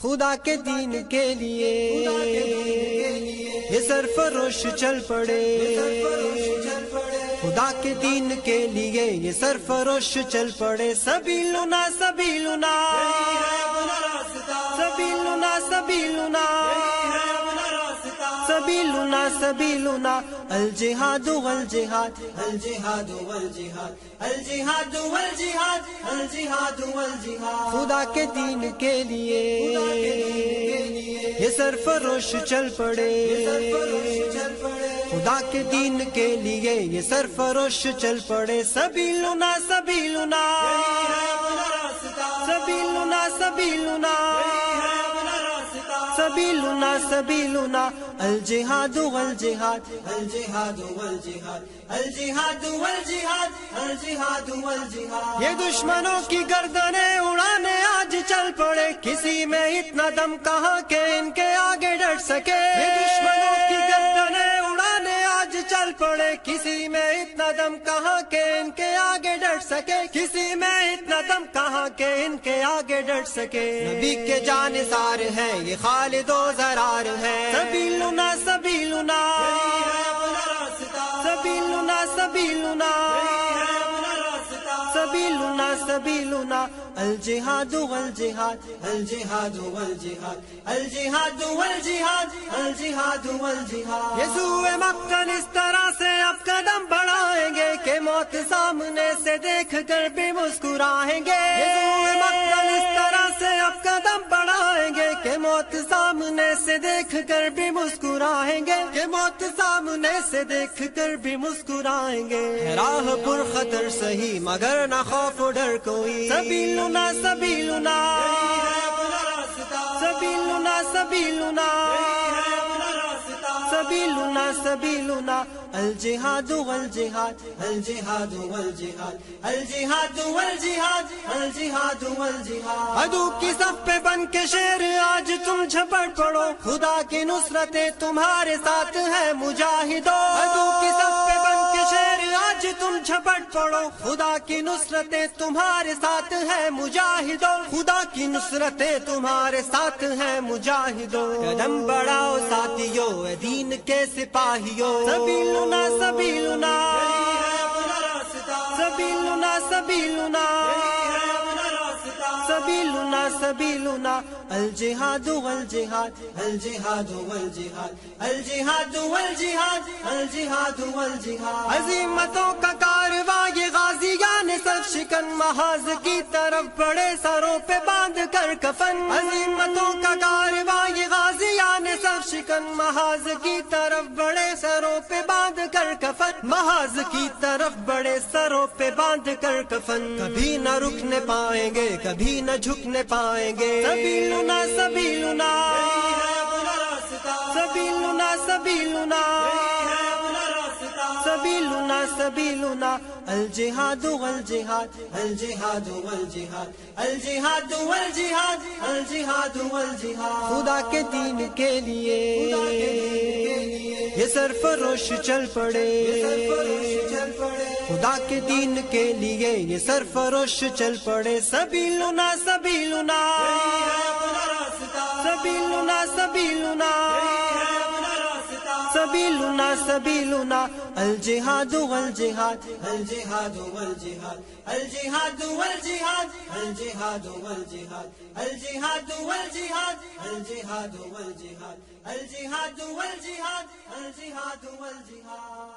خدا کے دین کے لیے یہ سرفروش چل پڑے، خدا کے دین کے لیے یہ سرفروش چل پڑے۔ سبیلنا سبیلنا سبیلنا سبیلنا سبیلنا سبیلنا الجہاد والجہاد الجہاد والجہاد الجہاد والجہاد الجہاد والجہاد۔ خدا کے دین کے لیے یہ سرفروش چل پڑے، خدا کے دین کے لیے یہ سرفروش چل پڑے۔ سبیلنا سبیلنا سبیلنا سبیلنا سبیلنا سبیلنا الجہاد والجہاد الجہاد والجہاد الجہاد والجہاد الجہاد والجہاد۔ یہ دشمنوں کی گردنیں اڑانے آج چل پڑے، کسی میں اتنا دم کہاں کہ ان کے آگے ڈٹ سکے۔ یہ دشمنوں کی گردنیں اڑانے آج چل پڑے، کسی میں اتنا دم کہاں کہ ان کے آگے ڈٹ سکے، کسی میں اتنا دم کہاں کہ ان کے آگے ڈٹ سکے۔ نبی کے جانثار ہے یہ خالد و زرار ہے۔ سبیلنا سبیلنا سبیلنا سبیلنا سبیلنا سبیلنا الجہاد والجہاد الجہاد والجہاد الجہاد والجہاد الجہاد والجہاد۔ یسوع مقتل اس طرح سے اب قدم بڑھائیں گے کہ موت سامنے سے دیکھ کر بھی مسکرائیں گے۔ یسوع مقتل اس طرح سے اب قدم بڑھائیں گے کہ موت سامنے سے دیکھ کر بھی مسکرائیں گے، کہ موت سامنے سے دیکھ کر بھی مسکرائیں گے۔ راہ پر خطر سہی مگر نہ خوف و ڈر کوئی۔ سبیلنا سبیلنا سبیلنا سبیلنا سبیلنا سبیلنا الجہاد والجہاد الجہاد والجہاد الجہاد والجہاد الجہاد والجہاد۔ عدو کی صف پہ بن کے شیر آج تم جھپٹ پڑو، خدا کی نصرتیں تمہارے ساتھ ہے مجاہدو۔ عدو کی صف پہ بن کے شیر آج تم جھپٹ پڑو، خدا کی نصرتیں تمہارے ساتھ ہے مجاہدو، خدا کی نصرتیں تمہارے ساتھ ہے مجاہدو۔ قدم بڑھاؤ ساتھیو اے دین کے سپاہیو۔ سبیلنا سبیلنا سبیلنا سبیلنا سبیلنا سبیلنا الجہاد والجہاد الجہاد والجہاد الجہاد والجہاد الجہاد والجہاد۔ عظیمتوں کا کارواں یہ غازیان سب شکن محاذ کی طرف بڑے سروں پہ باندھ کر کفن۔ عظیمتوں کا کارواں یہ غازیان سب شکن محاذ کی طرف بڑے سروں پہ باندھ کر کفن، محاذ کی طرف بڑے سروں پہ باندھ کر کفن۔ کبھی نہ رکنے پائیں گے کبھی نہ جھکنے پائیں گے۔ سبیلنا سبیلنا سبیلنا سبیلنا سبیلنا سبیلنا الجہاد والجہاد الجہاد والجہاد الجہاد والجہاد الجہاد والجہاد۔ خدا کے دین کے لیے یہ سرفروش چل پڑے، خدا کے دین کے لیے یہ سرفروش چل پڑے۔ سبیلنا سبیلنا سبیلنا سبیلنا سبیلنا سبیلنا الجہاد والجہاد الجہاد والجہاد الجہاد والجہاد الجہاد والجہاد الجہاد والجہاد الجہاد والجہاد الجہاد والجہاد الجہاد والجہاد۔